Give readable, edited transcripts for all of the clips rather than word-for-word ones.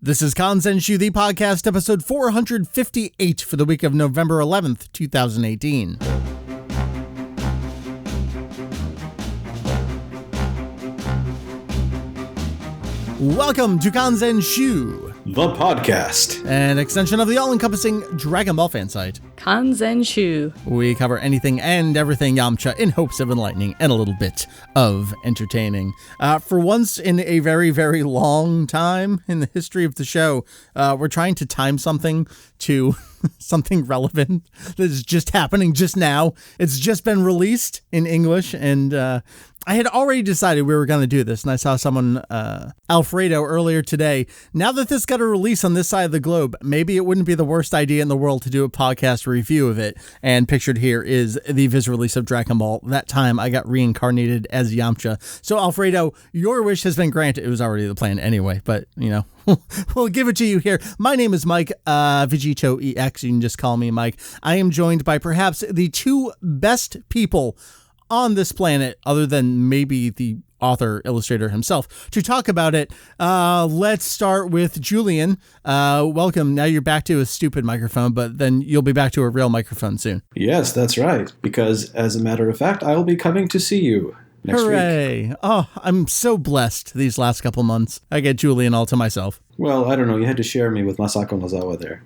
This is Kanzenshuu, the podcast, episode 458 for the week of November 11th, 2018. Welcome to Kanzenshuu, the podcast, an extension of the all-encompassing Dragon Ball fan site. Kanzenshuu. We cover anything and everything Yamcha in hopes of enlightening and a little bit of entertaining. For once in a very, very long time in the history of the show, we're trying to time something to something relevant that is just happening just now. It's just been released in English, and I had already decided we were going to do this, and I saw someone, Alfredo, earlier today. Now that this got a release on this side of the globe, maybe it wouldn't be the worst idea in the world to do a podcast review of it. And pictured here is the Viz release of Dragon Ball. That time I got reincarnated as Yamcha. So, Alfredo, your wish has been granted. It was already the plan anyway, but, you know, we'll give it to you here. My name is Mike, Vegito EX. You can just call me Mike. I am joined by perhaps the two best people on this planet, other than maybe the author, illustrator himself, to talk about it. Let's start with Julian. Welcome. Now you're back to a stupid microphone, but then you'll be back to a real microphone soon. Yes, that's right. Because as a matter of fact, I will be coming to see you next Hooray. week. Oh, I'm so blessed these last couple months. I get Julian all to myself. Well, I don't know. You had to share me with Masako Nozawa there.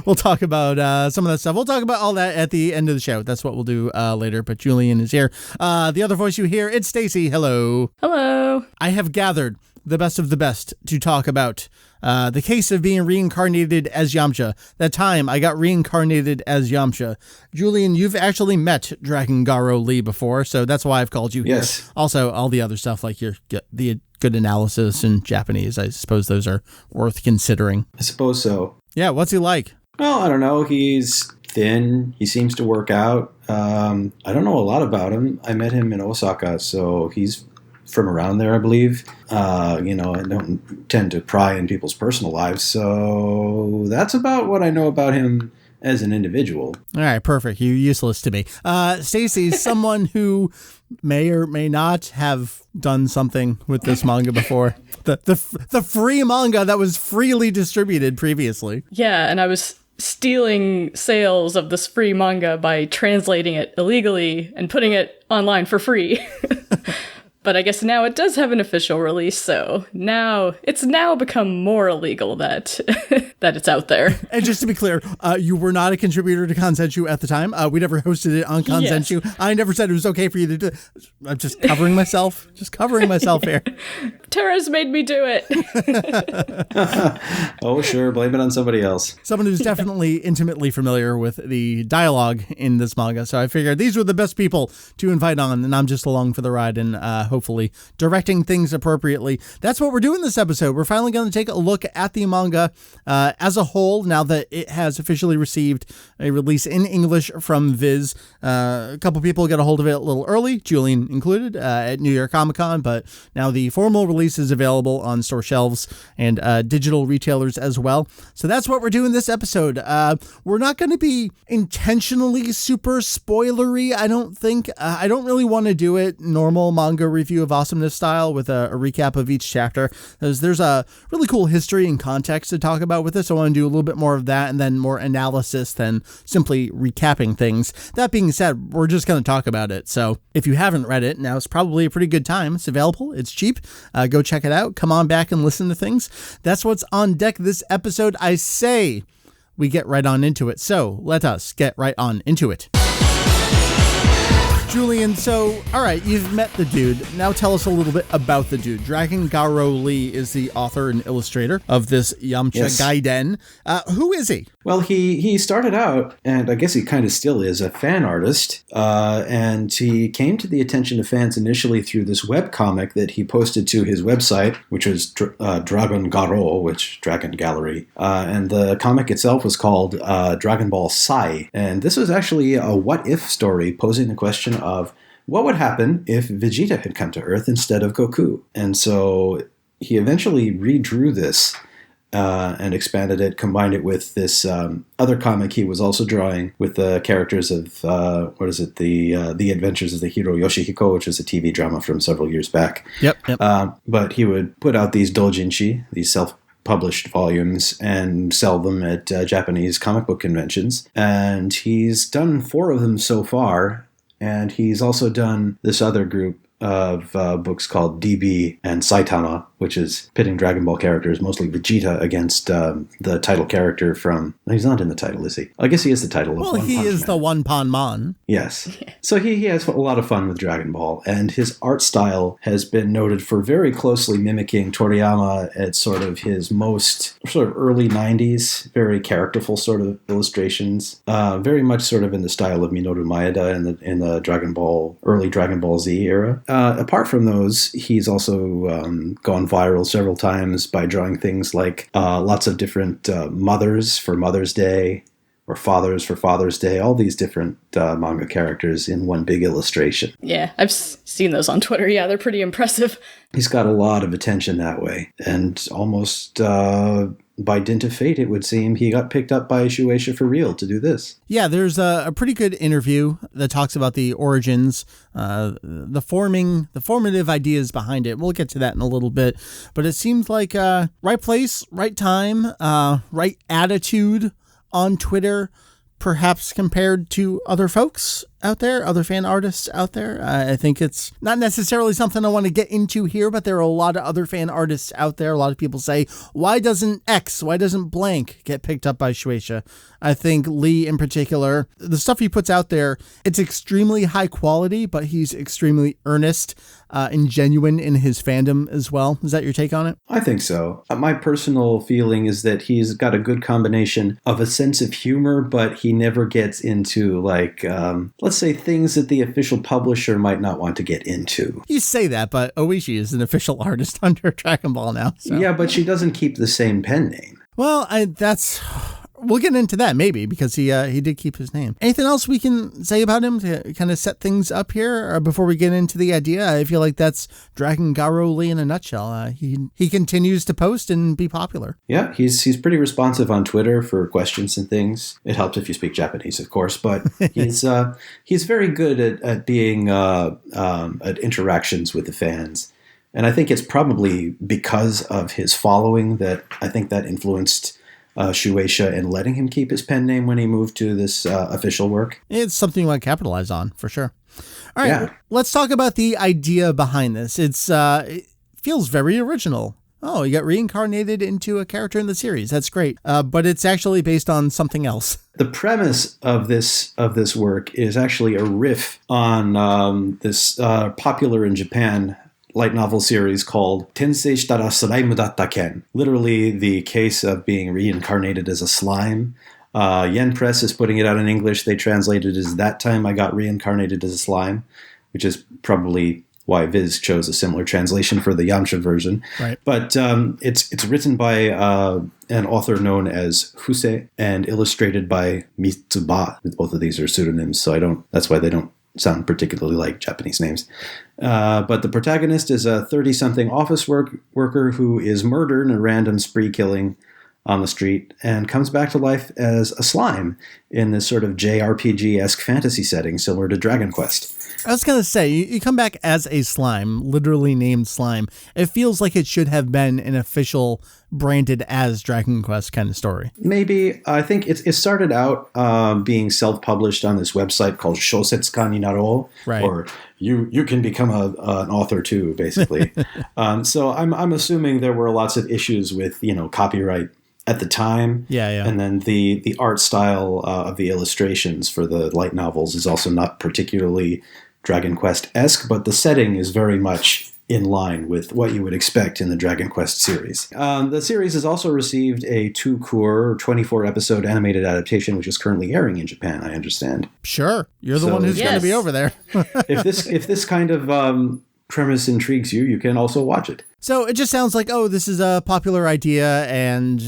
We'll talk about some of that stuff. We'll talk about all that at the end of the show. That's what we'll do later. But Julian is here. The other voice you hear, it's Stacey. Hello. Hello. I have gathered the best of the best to talk about the case of being reincarnated as Yamcha. That time I got reincarnated as Yamcha. Julian, you've actually met Dragon Garow Lee before, so that's why I've called you here. Yes. Also, all the other stuff like the good analysis in Japanese, I suppose those are worth considering. I suppose so. Yeah, what's he like? Well, I don't know. He's thin. He seems to work out. I don't know a lot about him. I met him in Osaka, so he's from around there, I believe. I don't tend to pry in people's personal lives, so that's about what I know about him as an individual. All right, perfect. You're useless to me. Stacey's someone who may or may not have done something with this manga before. The free manga that was freely distributed previously. Yeah, and I was stealing sales of this free manga by translating it illegally and putting it online for free. But I guess now it does have an official release, so now it's become more illegal that that it's out there. And just to be clear, you were not a contributor to Kanzenshuu at the time. We never hosted it on Kanzenshuu. Yes. I never said it was okay for you to do it. I'm just covering myself. Here. Tara's made me do it. Oh, sure. Blame it on somebody else. Someone who's definitely intimately familiar with the dialogue in this manga. So I figured these were the best people to invite on, and I'm just along for the ride and hopefully directing things appropriately. That's what we're doing this episode. We're finally going to take a look at the manga as a whole now that it has officially received a release in English from Viz. A couple people got a hold of it a little early, Julian included, at New York Comic Con, but now the formal release is available on store shelves and digital retailers as well. So that's what we're doing this episode. We're not going to be intentionally super spoilery, I don't think. I don't really want to do it normal manga review of awesomeness style with a recap of each chapter. There's a really cool history and context to talk about with this. I want to do a little bit more of that and then more analysis than simply recapping things. That being said, we're just going to talk about it. So if you haven't read it, now is probably a pretty good time. It's available. It's cheap. Go check it out. Come on back and listen to things. That's what's on deck this episode. I say we get right on into it. So let us get right on into it. Julian, so, all right, you've met the dude. Now tell us a little bit about the dude. Dragon Garow Lee is the author and illustrator of this Yamcha Gaiden. Who is he? Well, he started out, and I guess he kind of still is, a fan artist, and he came to the attention of fans initially through this webcomic that he posted to his website, which was Dragon Garow, which Dragon Gallery, and the comic itself was called Dragon Ball Sai, and this was actually a what-if story posing the question of what would happen if Vegeta had come to Earth instead of Goku. And so he eventually redrew this and expanded it, combined it with this other comic he was also drawing with the characters of, The Adventures of the Hero Yoshihiko, which was a TV drama from several years back. Yep. But he would put out these doujinshi, these self-published volumes, and sell them at Japanese comic book conventions. And he's done 4 of them so far, and he's also done this other group of books called DB and Saitama, which is pitting Dragon Ball characters, mostly Vegeta, against the title character from... He's not in the title, is he? I guess he is the title of Well, One he Punch is Man. the One Pon Mon. Yes. So he has a lot of fun with Dragon Ball, and his art style has been noted for very closely mimicking Toriyama at sort of his most sort of early 90s, very characterful sort of illustrations, very much sort of in the style of Minoru Maeda in the early Dragon Ball Z era. Apart from those, he's also gone viral several times by drawing things like lots of different mothers for Mother's Day, or fathers for Father's Day, all these different manga characters in one big illustration. Yeah, I've seen those on Twitter. Yeah, they're pretty impressive. He's got a lot of attention that way, and almost by dint of fate, it would seem, he got picked up by Shueisha for real to do this. Yeah, there's a pretty good interview that talks about the origins, the formative ideas behind it. We'll get to that in a little bit, but it seems like right place, right time, right attitude on Twitter, perhaps compared to other folks out there, other fan artists out there. I think it's not necessarily something I want to get into here, but there are a lot of other fan artists out there. A lot of people say, why doesn't blank get picked up by Shueisha? I think Lee in particular, the stuff he puts out there, it's extremely high quality, but he's extremely earnest and genuine in his fandom as well. Is that your take on it? I think so. My personal feeling is that he's got a good combination of a sense of humor, but he never gets into, like, let's say, things that the official publisher might not want to get into. You say that, but Oishi is an official artist under Dragon Ball now. So. Yeah, but she doesn't keep the same pen name. Well, we'll get into that maybe, because he did keep his name. Anything else we can say about him to kind of set things up here or before we get into the idea? I feel like that's Dragon Garow Lee in a nutshell. He continues to post and be popular. Yeah, he's pretty responsive on Twitter for questions and things. It helps if you speak Japanese, of course, but he's very good at being at interactions with the fans. And I think it's probably because of his following that I think that influenced Shueisha and letting him keep his pen name when he moved to this official work. It's something you want to capitalize on, for sure. All right, Yeah. Let's talk about the idea behind this. It feels very original. Oh, you got reincarnated into a character in the series. That's great. But it's actually based on something else. The premise of this work is actually a riff on this popular in Japan light novel series called Tensei Shitara Slime Datta Ken. Literally the case of being reincarnated as a slime. Yen Press is putting it out in English. They translated it as That Time I Got Reincarnated as a Slime, which is probably why Viz chose a similar translation for the Yamcha version. Right. But it's written by an author known as Fuse and illustrated by Mitsuba. Both of these are pseudonyms, so that's why they don't sound particularly like Japanese names. But the protagonist is a 30-something office worker who is murdered in a random spree killing on the street and comes back to life as a slime in this sort of JRPG-esque fantasy setting similar to Dragon Quest. I was going to say, you come back as a slime, literally named slime. It feels like it should have been an official branded as Dragon Quest kind of story. Maybe. I think it started out being self-published on this website called Shosetsuka ni Naro, Right. Or you can become an author too, basically. So I'm assuming there were lots of issues with copyright at the time. Yeah. And then the art style of the illustrations for the light novels is also not particularly Dragon Quest-esque, but the setting is very much in line with what you would expect in the Dragon Quest series. The series has also received a 2-cour, 24-episode animated adaptation, which is currently airing in Japan, I understand. Sure. You're the So- one who's going to be Yes. over there. If this kind of premise intrigues you, you can also watch it. So it just sounds like, oh, this is a popular idea, and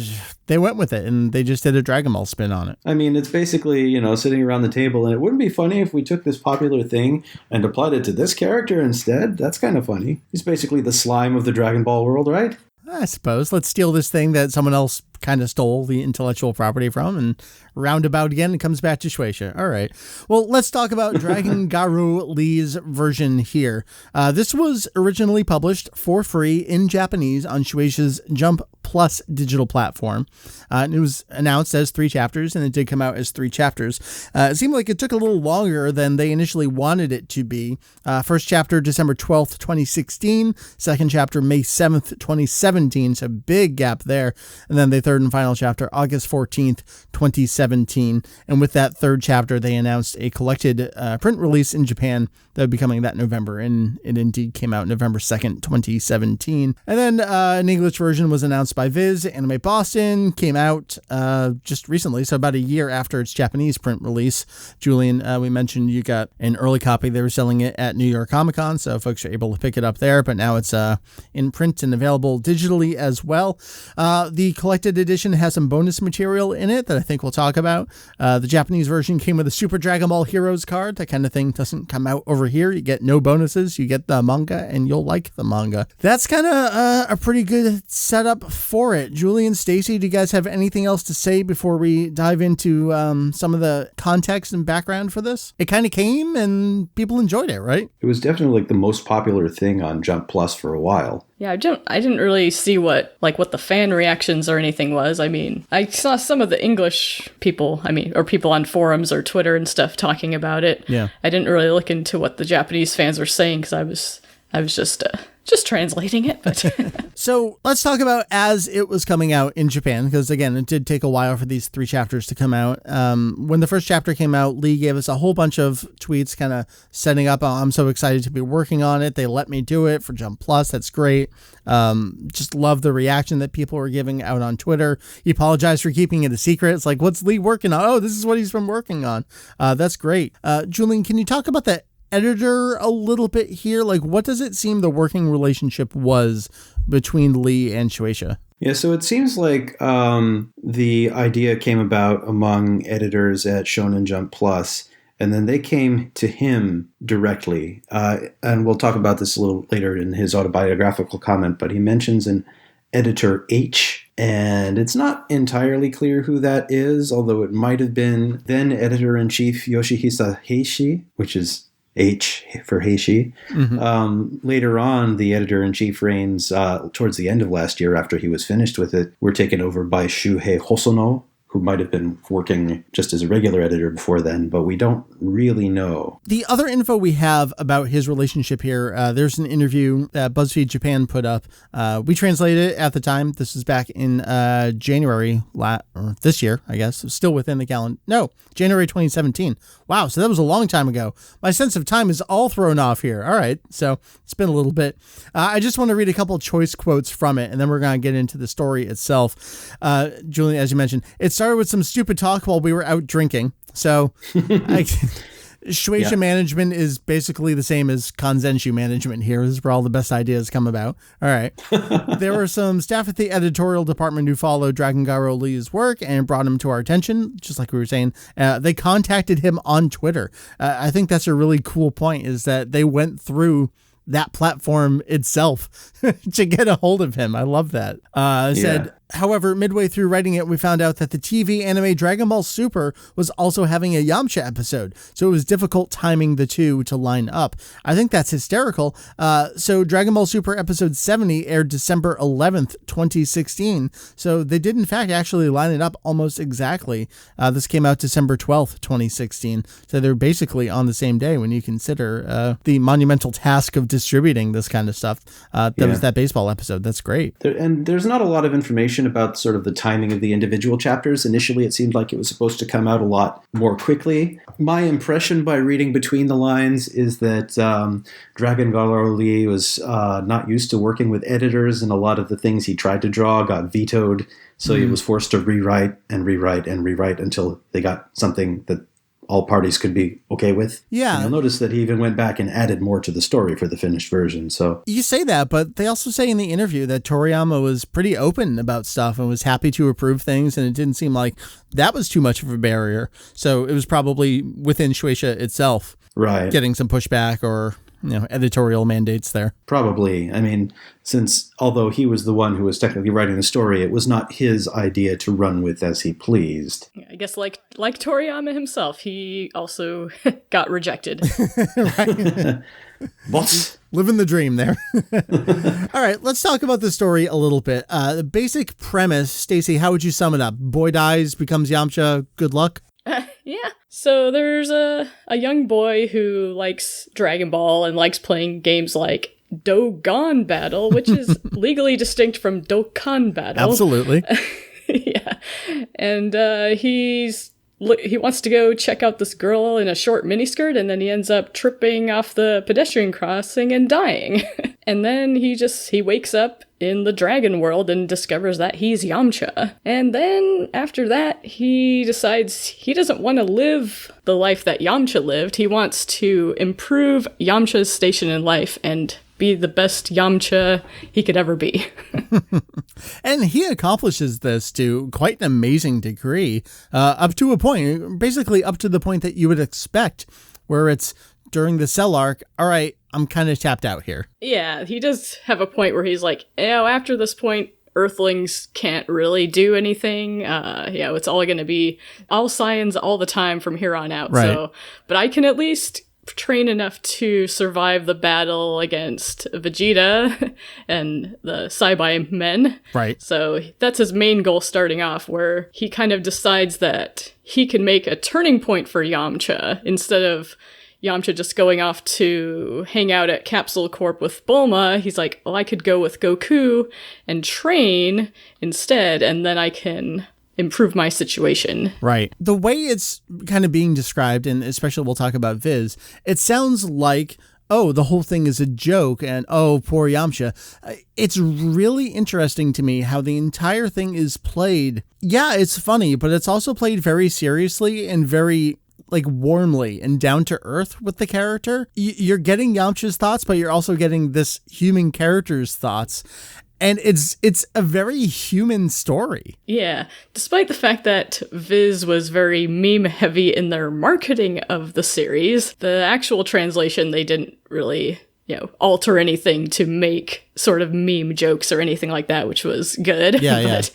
they went with it, and they just did a Dragon Ball spin on it. I mean, it's basically, sitting around the table, and it wouldn't be funny if we took this popular thing and applied it to this character instead. That's kind of funny. He's basically the slime of the Dragon Ball world, right? I suppose. Let's steal this thing that someone else kind of stole the intellectual property from and roundabout again, it comes back to Shueisha. All right. Well, let's talk about Dragon Garow Lee's version here. This was originally published for free in Japanese on Shueisha's Jump Plus digital platform. And it was announced as 3 chapters, and it did come out as 3 chapters. It seemed like it took a little longer than they initially wanted it to be. First chapter, December 12th, 2016. Second chapter, May 7th, 2017. So big gap there. And then the third and final chapter, August 14th, 2017. And with that third chapter, they announced a collected print release in Japan that would be coming that November. And it indeed came out November 2nd, 2017. And then an English version was announced by Viz. Anime Boston came out just recently, so about a year after its Japanese print release. Julian, we mentioned you got an early copy. They were selling it at New York Comic Con, so folks are able to pick it up there. But now it's in print and available digitally as well. The collected edition has some bonus material in it that I think we'll talk about. The Japanese version came with a Super Dragon Ball Heroes card. That kind of thing doesn't come out over here. You get no bonuses. You get the manga, and you'll like the manga. That's kind of a pretty good setup for it. Julian, Stacey, do you guys have anything else to say before we dive into some of the context and background for this? It kind of came, and people enjoyed it, right? It was definitely like the most popular thing on Jump Plus for a while. Yeah, I didn't really see what the fan reactions or anything was. I mean, I saw some of the English people, or people on forums or Twitter and stuff talking about it. Yeah. I didn't really look into what the Japanese fans were saying because I was just translating it, but So let's talk about as it was coming out in Japan, because again, it did take a while for these 3 chapters to come out. When the first chapter came out, Lee gave us a whole bunch of tweets kind of setting up, oh, I'm so excited to be working on it. They let me do it for Jump Plus. That's great. Just love the reaction that people were giving out on Twitter. He apologized for keeping it a secret. It's like, what's Lee working on? Oh, this is what he's been working on. That's great. Julian, can you talk about the editor a little bit here? Like, what does it seem the working relationship was between Lee and Shueisha? Yeah, so it seems like the idea came about among editors at Shonen Jump Plus, and then they came to him directly. And we'll talk about this a little later in his autobiographical comment, but he mentions an editor H, and it's not entirely clear who that is, although it might have been then editor-in-chief Yoshihisa Heishi, which is H for Heishi. Mm-hmm. Later on, the editor-in-chief reigns towards the end of last year, after he was finished with it, were taken over by Shuhei Hosono, who might have been working just as a regular editor before then, but we don't really know. The other info we have about his relationship here, there's an interview that BuzzFeed Japan put up. We translated it at the time. This is back in January, or this year, I guess. Still within the calendar. No, January 2017. Wow, so that was a long time ago. My sense of time is all thrown off here. All right, so it's been a little bit. I just want to read a couple choice quotes from it, and then we're going to get into the story itself. Julian, as you mentioned, it started with some stupid talk while we were out drinking. So Shueisha management is basically the same as Kanzenshuu management here. This is where all the best ideas come about. All right. There were some staff at the editorial department who followed Dragon Garow Lee's work and brought him to our attention, just like we were saying. They contacted him on Twitter. I think that's a really cool point, is that they went through that platform itself to get a hold of him. I love that. Said, however, midway through writing it, we found out that the TV anime Dragon Ball Super was also having a Yamcha episode, so it was difficult timing the two to line up. I think that's hysterical. So Dragon Ball Super episode 70 aired December 11th, 2016. So they did, in fact, actually line it up almost exactly. This came out December 12th, 2016. So they're basically on the same day when you consider the monumental task of distributing this kind of stuff. That was that baseball episode. That's great. And there's not a lot of information about sort of the timing of the individual chapters. Initially, it seemed like it was supposed to come out a lot more quickly. My impression by reading between the lines is that Dragon Garow Lee was not used to working with editors, and a lot of the things he tried to draw got vetoed. So he was forced to rewrite and rewrite and rewrite until they got something that all parties could be okay with. Yeah. And you'll notice that he even went back and added more to the story for the finished version. So you say that, but they also say in the interview that Toriyama was pretty open about stuff and was happy to approve things, and it didn't seem like that was too much of a barrier. So it was probably within Shueisha itself, right, getting some pushback or editorial mandates there. Probably. I mean, since although he was the one who was technically writing the story, it was not his idea to run with as he pleased. I guess like Toriyama himself, he also got rejected. What? Living the dream there. All right, let's talk about the story a little bit. The basic premise, Stacey, how would you sum it up? Boy dies, becomes Yamcha, good luck? Yeah. So there's a young boy who likes Dragon Ball and likes playing games like Dogon Battle, which is legally distinct from Dokkan Battle. Absolutely. Yeah. And he wants to go check out this girl in a short miniskirt, and then he ends up tripping off the pedestrian crossing and dying. And then he wakes up in the dragon world and discovers that he's Yamcha. And then after that, he decides he doesn't want to live the life that Yamcha lived. He wants to improve Yamcha's station in life and be the best Yamcha he could ever be. And he accomplishes this to quite an amazing degree, up to a point, basically up to the point that you would expect, where it's during the Cell arc, all right, I'm kind of tapped out here. Yeah, he does have a point where he's like, after this point, Earthlings can't really do anything. It's all going to be all Saiyans all the time from here on out. Right. So, but I can at least train enough to survive the battle against Vegeta and the Saibai men. Right. So that's his main goal starting off, where he kind of decides that he can make a turning point for Yamcha instead of Yamcha just going off to hang out at Capsule Corp with Bulma. He's like, I could go with Goku and train instead, and then I can improve my situation. Right. The way it's kind of being described, and especially we'll talk about Viz, it sounds like, oh, the whole thing is a joke, and oh, poor Yamcha. It's really interesting to me how the entire thing is played. Yeah, it's funny, but it's also played very seriously and very warmly and down to earth with the character. You're getting Yamcha's thoughts, but you're also getting this human character's thoughts. And it's a very human story. Yeah. Despite the fact that Viz was very meme heavy in their marketing of the series, the actual translation, they didn't really, alter anything to make sort of meme jokes or anything like that, which was good. But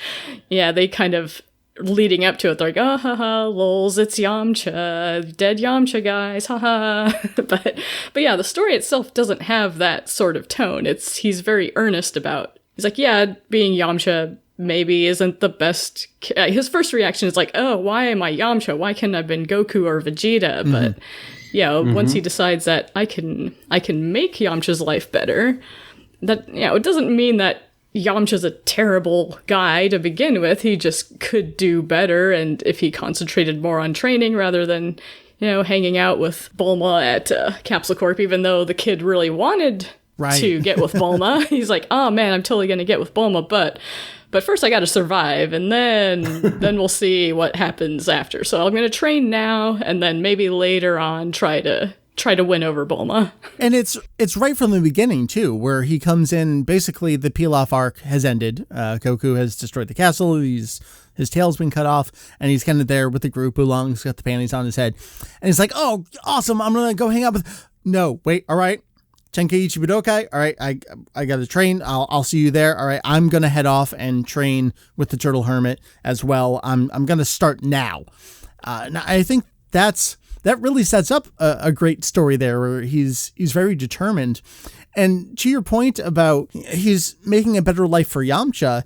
they kind of, leading up to it, they're like, oh, haha, lols, it's Yamcha, dead Yamcha, guys, haha. But yeah, the story itself doesn't have that sort of tone. He's very earnest about, he's like, yeah, being Yamcha maybe isn't the best. His first reaction is like, oh, why am I Yamcha? Why can't I have been Goku or Vegeta? Mm-hmm. But once he decides that I can make Yamcha's life better, that, it doesn't mean that Yamcha's a terrible guy to begin with. He just could do better, and if he concentrated more on training rather than, hanging out with Bulma at Capsule Corp, even though the kid really wanted to get with Bulma. He's like, oh man, I'm totally gonna get with Bulma, but first I gotta survive, and then we'll see what happens after. So I'm gonna train now, and then maybe later on try to win over Bulma. And it's right from the beginning, too, where he comes in, basically the peel-off arc has ended. Goku has destroyed the castle, his tail's been cut off, and he's kind of there with the group. Oolong's got the panties on his head. And he's like, oh, awesome, I'm going to go hang out with... No, wait, all right. Tenkaichi Budokai, all right, I got to train. I'll see you there. All right, I'm going to head off and train with the Turtle Hermit as well. I'm going to start now. Now, I think that really sets up a great story there, where he's very determined. And to your point about he's making a better life for Yamcha,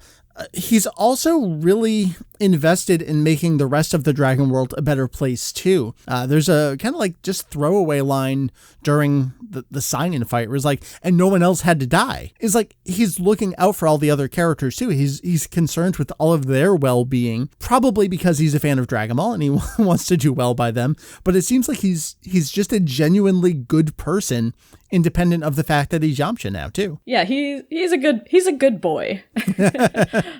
he's also really invested in making the rest of the Dragon World a better place too. There's a kind of just throwaway line during the sign-in fight where it's like, and no one else had to die. It's like he's looking out for all the other characters too. He's concerned with all of their well-being, probably because he's a fan of Dragon Ball and he wants to do well by them. But it seems like he's just a genuinely good person, independent of the fact that he's Yamcha now too. Yeah, he's a good boy.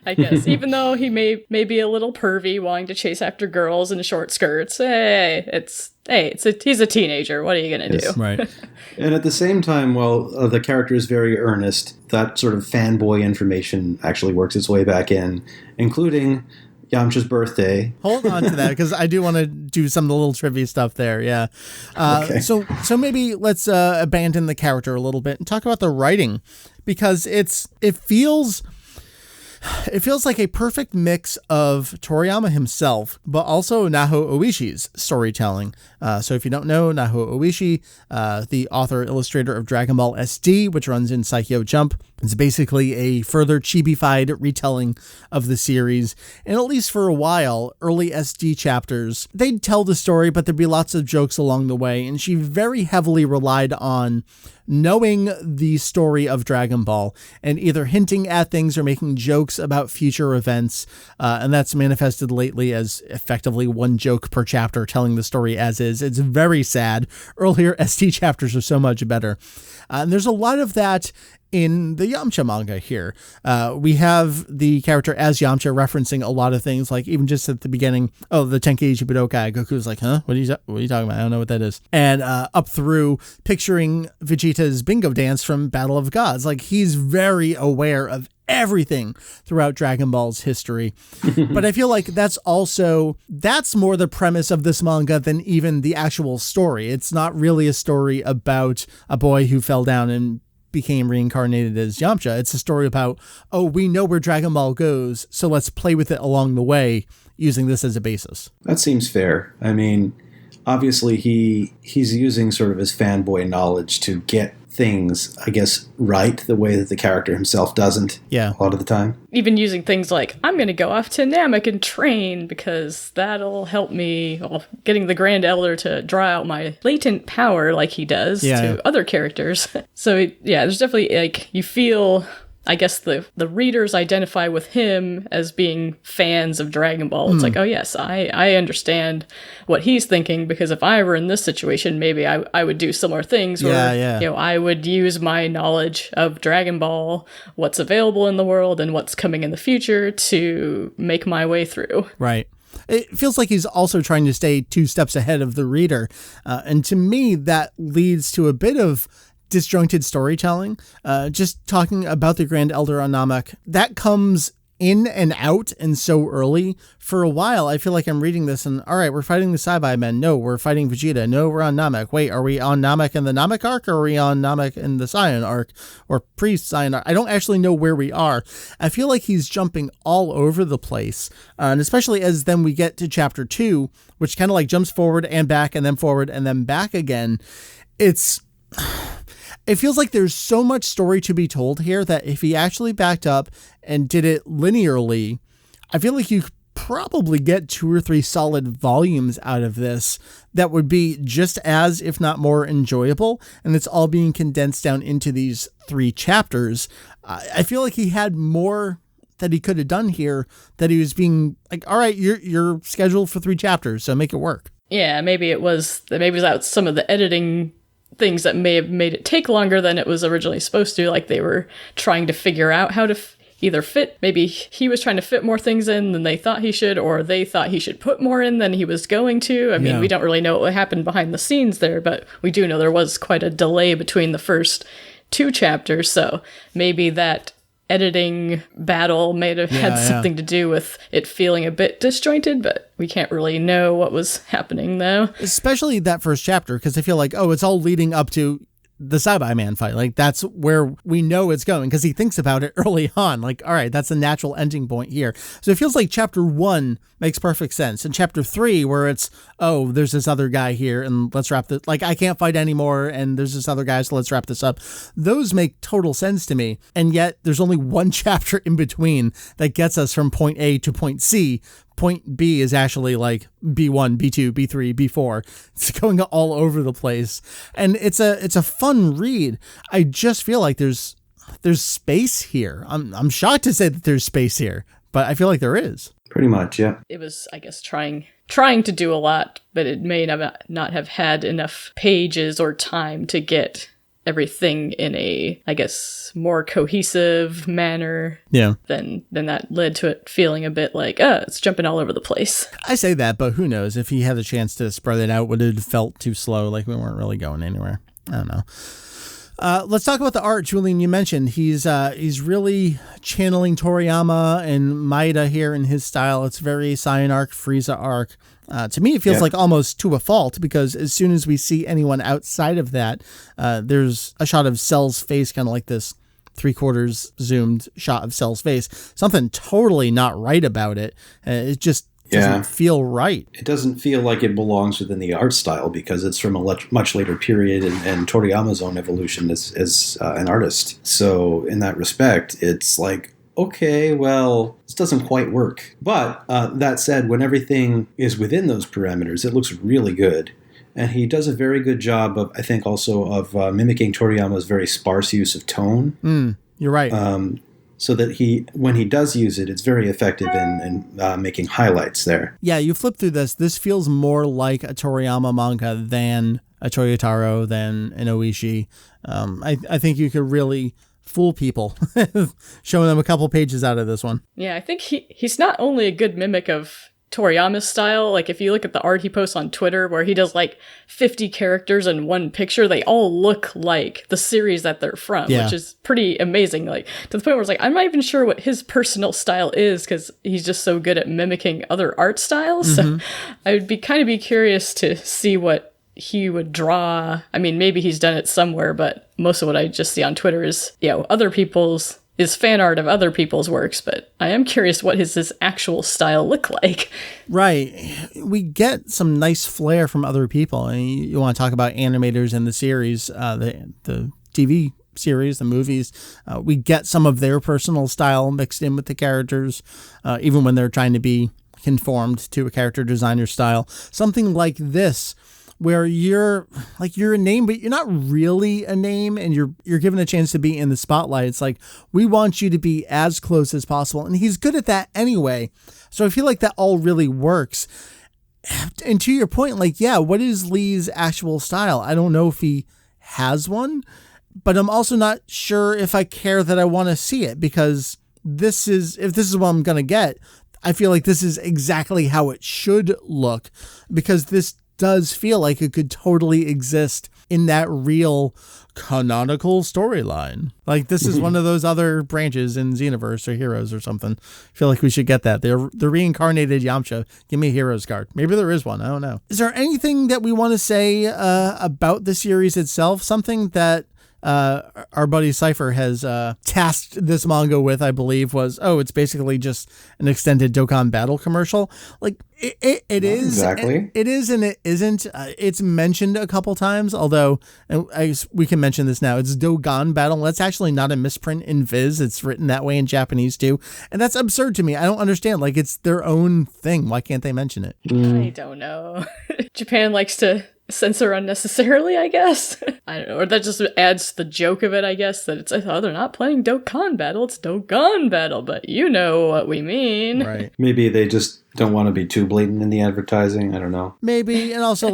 I guess, even though he may be a little pervy, wanting to chase after girls in short skirts. He's a teenager. What are you gonna do? Right. And at the same time, while the character is very earnest, that sort of fanboy information actually works its way back in, including Yamcha's birthday. Hold on to that because I do want to do some of the little trivia stuff there. Yeah. Okay. So maybe let's abandon the character a little bit and talk about the writing, because it feels like a perfect mix of Toriyama himself, but also Naho Oishi's storytelling. So if you don't know, Naho Oishi, the author illustrator of Dragon Ball SD, which runs in Saikyo Jump, it's basically a further chibi-fied retelling of the series. And at least for a while, early SD chapters, they'd tell the story, but there'd be lots of jokes along the way. And she very heavily relied on knowing the story of Dragon Ball and either hinting at things or making jokes about future events. And that's manifested lately as effectively one joke per chapter telling the story as is. It's very sad. Earlier SD chapters are so much better. And there's a lot of that in the Yamcha manga here. We have the character as Yamcha referencing a lot of things, like even just at the beginning, the Tenkeichi Budokai, Goku's like, huh? What are you talking about? I don't know what that is. And up through picturing Vegeta's bingo dance from Battle of Gods. Like, he's very aware of everything throughout Dragon Ball's history. But I feel like that's more the premise of this manga than even the actual story. It's not really a story about a boy who fell down and became reincarnated as Yamcha. It's a story about, we know where Dragon Ball goes, so let's play with it along the way using this as a basis. That seems fair. I mean, obviously he's using sort of his fanboy knowledge to get things, I guess, right, the way that the character himself doesn't. Yeah. A lot of the time. Even using things like, I'm going to go off to Namek and train because that'll help me, getting the Grand Elder to draw out my latent power like he does to other characters. So, there's definitely, like, you feel, I guess the readers identify with him as being fans of Dragon Ball. It's like, oh yes, I understand what he's thinking, because if I were in this situation, maybe I would do similar things where, I would use my knowledge of Dragon Ball, what's available in the world and what's coming in the future, to make my way through. Right. It feels like he's also trying to stay 2 steps ahead of the reader. And to me, that leads to a bit of disjointed storytelling. Just talking about the Grand Elder on Namek, that comes in and out and so early. For a while, I feel like I'm reading this and, all right, we're fighting the Saibai men. No, we're fighting Vegeta. No, we're on Namek. Wait, are we on Namek in the Namek arc, or are we on Namek in the Saiyan arc, or pre-Saiyan arc? I don't actually know where we are. I feel like he's jumping all over the place. And especially as then we get to chapter 2, which kind of like jumps forward and back and then forward and then back again. It feels like there's so much story to be told here that if he actually backed up and did it linearly, I feel like you could probably get 2 or 3 solid volumes out of this that would be just as, if not more, enjoyable. And it's all being condensed down into these 3 chapters. I feel like he had more that he could have done here, that he was being like, all right, you're scheduled for 3 chapters, so make it work. Yeah, maybe that some of the editing things that may have made it take longer than it was originally supposed to, like they were trying to figure out how to either fit, maybe he was trying to fit more things in than they thought he should, or they thought he should put more in than he was going to. I mean, we don't really know what happened behind the scenes there, but we do know there was quite a delay between the first 2 chapters, so maybe that editing battle may have had something to do with it feeling a bit disjointed, but we can't really know what was happening though. Especially that first chapter, because I feel like, it's all leading up to the Saibai Man fight. Like, that's where we know it's going, because he thinks about it early on. Like, all right, that's a natural ending point here. So it feels like chapter 1 makes perfect sense. And chapter 3, where it's, there's this other guy here, and let's wrap this, like, I can't fight anymore, and there's this other guy, so let's wrap this up. Those make total sense to me. And yet there's only 1 chapter in between that gets us from point A to point C. Point B is actually like B1, B2, B3, B4. It's going all over the place. And it's a fun read. I just feel like there's space here. I'm shocked to say that there's space here, but I feel like there is. Pretty much, yeah. It was, I guess, trying to do a lot, but it may not have had enough pages or time to get everything in a, I guess, more cohesive manner. Yeah. Then that led to it feeling a bit like, it's jumping all over the place. I say that, but who knows? If he had the chance to spread it out, would it have felt too slow, like we weren't really going anywhere? I don't know. Let's talk about the art, Julian. You mentioned he's really channeling Toriyama and Maeda here in his style. It's very Saiyan arc, Frieza arc. To me, it feels like almost to a fault, because as soon as we see anyone outside of that, there's a shot of Cell's face, kind of like this 3/4 zoomed shot of Cell's face. Something totally not right about it. It just doesn't feel right. It doesn't feel like it belongs within the art style, because it's from a much later period and Toriyama's own evolution as an artist. So in that respect, it's like, okay, well, this doesn't quite work. But that said, when everything is within those parameters, it looks really good. And he does a very good job of, I think, also of mimicking Toriyama's very sparse use of tone. You're right. So that when he does use it, it's very effective in making highlights there. Yeah, you flip through this feels more like a Toriyama manga than a Toyotaro, than an Oishi. I think you could really fool people showing them a couple pages out of this one. Yeah, I think he's not only a good mimic of Toriyama's style. Like, if you look at the art he posts on Twitter, where he does like 50 characters in one picture, they all look like the series that they're from, which is pretty amazing. Like, to the point where it's like, I'm not even sure what his personal style is, because he's just so good at mimicking other art styles. So I would be curious to see what he would draw. I mean, maybe he's done it somewhere, but most of what I just see on Twitter is, is fan art of other people's works, but I am curious what his actual style look like. Right. We get some nice flair from other people. I mean, you want to talk about animators in the series, the TV series, the movies. We get some of their personal style mixed in with the characters, even when they're trying to be conformed to a character designer style. Something like this, where you're a name, but you're not really a name, and you're given a chance to be in the spotlight. It's like, we want you to be as close as possible. And he's good at that anyway. So I feel like that all really works. And to your point, what is Lee's actual style? I don't know if he has one, but I'm also not sure if I care that I want to see it, because if this is what I'm going to get, I feel like this is exactly how it should look, because this does feel like it could totally exist in that real canonical storyline. Like, this is one of those other branches in Xenoverse or Heroes or something. I feel like we should get that. The reincarnated Yamcha. Give me a Heroes card. Maybe there is one. I don't know. Is there anything that we want to say about the series itself? Something that our buddy Cypher has tasked this manga with, I believe, was, it's basically just an extended Dokkan Battle commercial. Like, it is exactly. It is and it isn't. It's mentioned a couple times, although we can mention this now. It's Dokkan Battle. That's actually not a misprint in Viz. It's written that way in Japanese too, and that's absurd to me. I don't understand. Like, it's their own thing. Why can't they mention it? I don't know. Japan likes to censor unnecessarily, I guess. I don't know, or that just adds to the joke of it, I guess, that it's, they're not playing Dokkan Battle, it's Dokkan Battle, but you know what we mean. Right. Maybe they just don't want to be too blatant in the advertising, I don't know. Maybe, and also,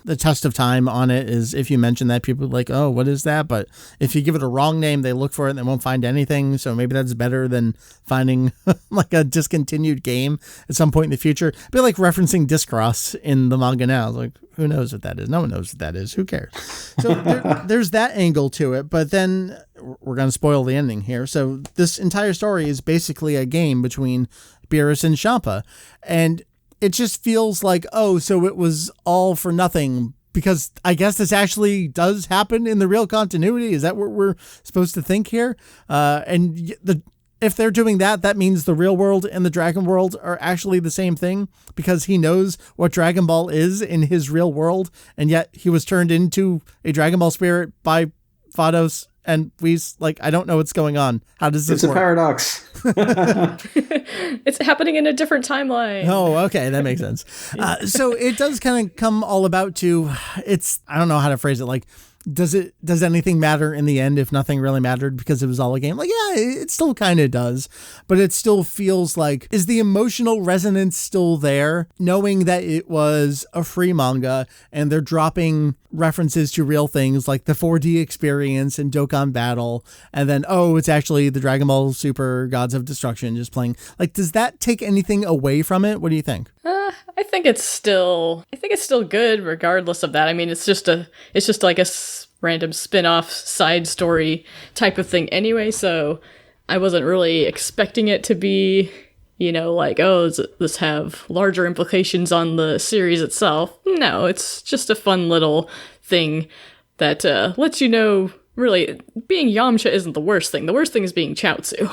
the test of time on it is, if you mention that, people are like, oh, what is that? But if you give it a wrong name, they look for it and they won't find anything. So maybe that's better than finding a discontinued game at some point in the future. It'd be like referencing Discross in the manga now. It's like, who knows what that is? No one knows what that is. Who cares? So there's that angle to it. But then we're going to spoil the ending here. So this entire story is basically a game between Beerus and Champa. And it just feels like, so it was all for nothing, because I guess this actually does happen in the real continuity. Is that what we're supposed to think here? If they're doing that, that means the real world and the Dragon world are actually the same thing, because he knows what Dragon Ball is in his real world, and yet he was turned into a Dragon Ball spirit by Vados. And I don't know what's going on. How does this work? It's a paradox. It's happening in a different timeline. Oh, okay. That makes sense. So it does kind of come all about to, I don't know how to phrase it. Like, does anything matter in the end if nothing really mattered because it was all a game? Like, yeah, it still kind of does, but it still feels like, is the emotional resonance still there, knowing that it was a free manga and they're dropping references to real things like the 4D experience and Dokkan Battle, and then, it's actually the Dragon Ball Super Gods of Destruction just playing. Like, does that take anything away from it? What do you think? I think it's still good regardless of that. I mean, it's just like a this random spin-off side story type of thing anyway, so I wasn't really expecting it to be, like, oh, does this have larger implications on the series itself? No, it's just a fun little thing that lets you know, really, being Yamcha isn't the worst thing. The worst thing is being Chaozu.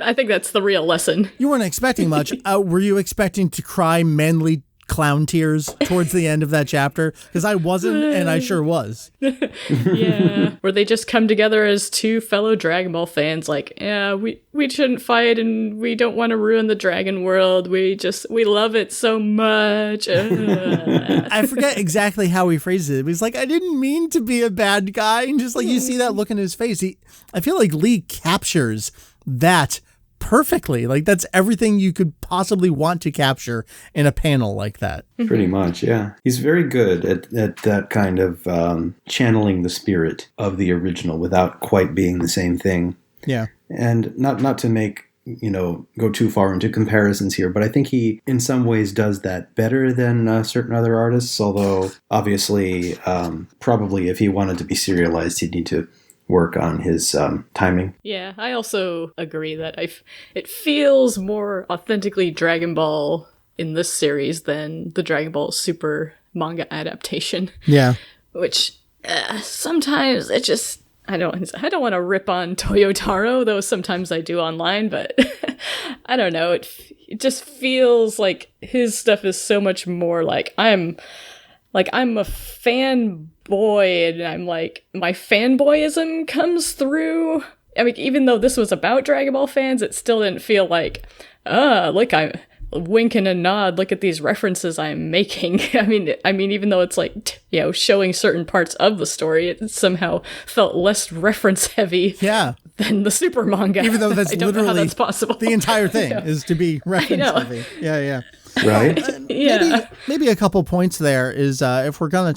I think that's the real lesson. You weren't expecting much. Were you expecting to cry manly clown tears towards the end of that chapter? Because I wasn't, and I sure was. Yeah. Where they just come together as two fellow Dragon Ball fans, like, yeah, we shouldn't fight and we don't want to ruin the dragon world. We love it so much. I forget exactly how he phrased it. He's like, I didn't mean to be a bad guy. And just like you see that look in his face, I feel like Lee captures that perfectly. Like that's everything you could possibly want to capture in a panel like that. Pretty much, yeah. He's very good at that kind of channeling the spirit of the original without quite being the same thing. Yeah. And not to make, go too far into comparisons here, but I think he in some ways does that better than certain other artists, although obviously probably if he wanted to be serialized, he'd need to work on his timing. Yeah, I also agree that it feels more authentically Dragon Ball in this series than the Dragon Ball Super manga adaptation. Yeah. Which sometimes it just I don't want to rip on Toyotaro, though sometimes I do online, but I don't know. It just feels like his stuff is so much more like I'm a fanboy, and I'm like, my fanboyism comes through. I mean, even though this was about Dragon Ball fans, it still didn't feel like, look, I'm wink and a nod, look at these references I'm making. I mean, even though it's like, showing certain parts of the story, it somehow felt less reference heavy than the Super manga. Even though that's literally that's possible. The entire thing is to be reference heavy. Yeah. Right. Maybe a couple points there is if we're gonna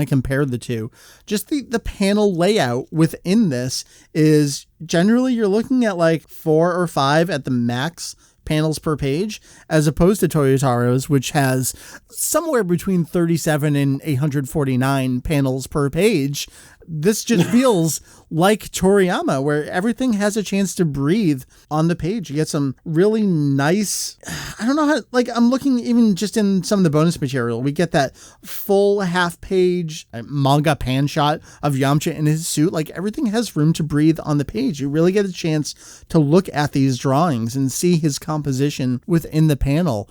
compare the two, just the panel layout within this is generally you're looking at like 4 or 5 at the max panels per page, as opposed to Toyotaro's, which has somewhere between 37 and 849 panels per page. This just feels like Toriyama, where everything has a chance to breathe on the page. You get some really nice, I don't know how, like I'm looking even just in some of the bonus material, we get that full half page manga pan shot of Yamcha in his suit. Like everything has room to breathe on the page. You really get a chance to look at these drawings and see his composition within the panel.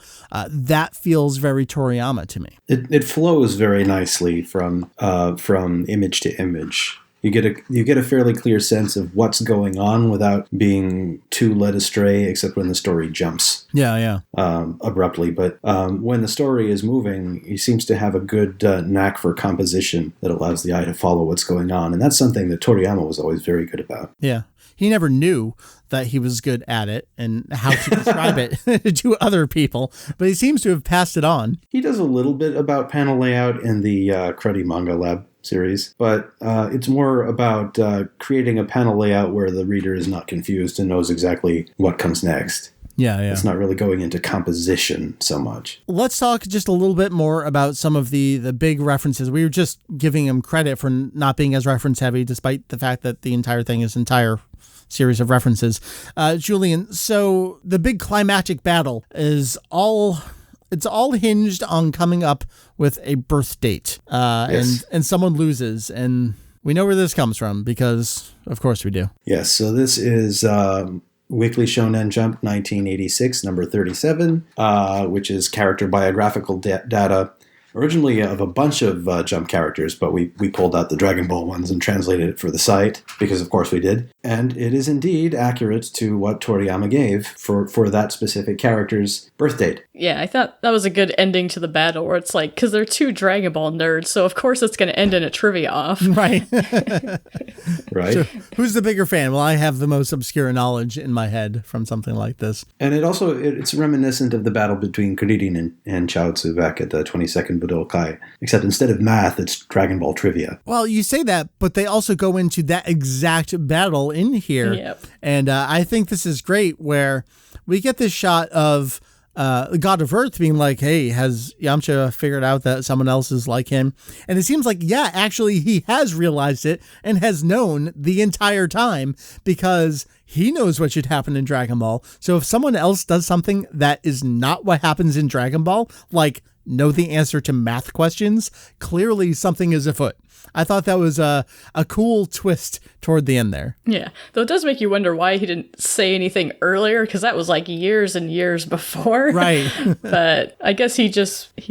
That feels very Toriyama to me. It flows very nicely from image to image. You get a fairly clear sense of what's going on without being too led astray, except when the story jumps. Yeah. Abruptly. But when the story is moving, he seems to have a good knack for composition that allows the eye to follow what's going on. And that's something that Toriyama was always very good about. Yeah. He never knew that he was good at it and how to describe it to other people, but he seems to have passed it on. He does a little bit about panel layout in the Cruddy Manga Lab series, but it's more about creating a panel layout where the reader is not confused and knows exactly what comes next. Yeah. It's not really going into composition so much. Let's talk just a little bit more about some of the big references. We were just giving him credit for not being as reference heavy, despite the fact that the entire thing is entire series of references. Julian, so the big climactic battle is all hinged on coming up with a birth date. Yes. And someone loses, and we know where this comes from because of course we do. Yes, so this is Weekly Shonen Jump 1986, number 37, which is character biographical data, originally of a bunch of Jump characters, but we pulled out the Dragon Ball ones and translated it for the site, because of course we did. And it is indeed accurate to what Toriyama gave for that specific character's birth date. Yeah, I thought that was a good ending to the battle, where it's like, because they're two Dragon Ball nerds, so of course it's going to end in a trivia off. Right. Right. So who's the bigger fan? Well, I have the most obscure knowledge in my head from something like this. And it's reminiscent of the battle between Kuririn and Chaozu back at the 22nd Budokai, except instead of math, it's Dragon Ball trivia. Well, you say that, but they also go into that exact battle in here. Yep. And I think this is great, where we get this shot of the God of Earth being like, hey, has Yamcha figured out that someone else is like him? And it seems like, yeah, actually he has realized it and has known the entire time, because he knows what should happen in Dragon Ball. So if someone else does something that is not what happens in Dragon Ball, like know the answer to math questions, clearly something is afoot. I thought that was a cool twist toward the end there. Yeah, though it does make you wonder why he didn't say anything earlier, because that was like years and years before. Right. But I guess he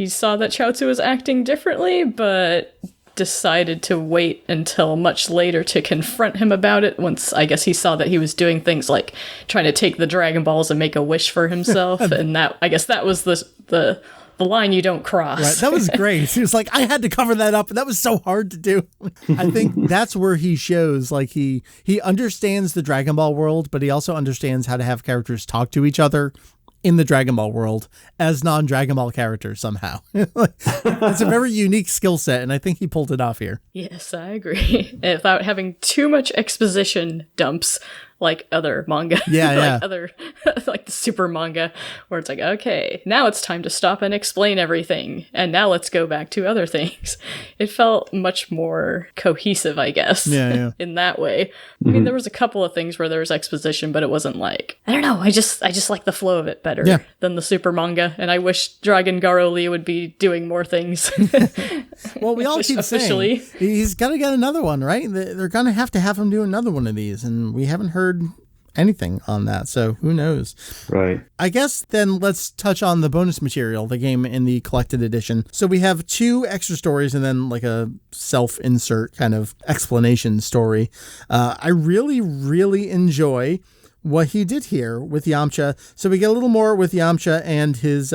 saw that Chaozu was acting differently, but decided to wait until much later to confront him about it, once I guess he saw that he was doing things like trying to take the Dragon Balls and make a wish for himself. And that, I guess that was the line you don't cross. Right. That was great. He was like, I had to cover that up. That was so hard to do. I think that's where he shows, like, he understands the Dragon Ball world, but he also understands how to have characters talk to each other in the Dragon Ball world as non-Dragon Ball characters somehow. It's a very unique skill set, and I think he pulled it off here. Yes, I agree. Without having too much exposition dumps like other manga. Yeah, like the super manga, where it's like, okay, now it's time to stop and explain everything, and now let's go back to other things. It felt much more cohesive, I guess, in that way. I mean, there was a couple of things where there was exposition, but it wasn't like, I don't know, I just like the flow of it better than the super manga, and I wish Dragon Garow Lee would be doing more things. Well, we all keep saying he's got to get another one, right? They're going to have him do another one of these, and we haven't heard anything on that, so who knows? Right. I guess then let's touch on the bonus material, the game in the collected edition. So we have 2 extra stories and then like a self-insert kind of explanation story. I really, really enjoy what he did here with Yamcha. So we get a little more with Yamcha and his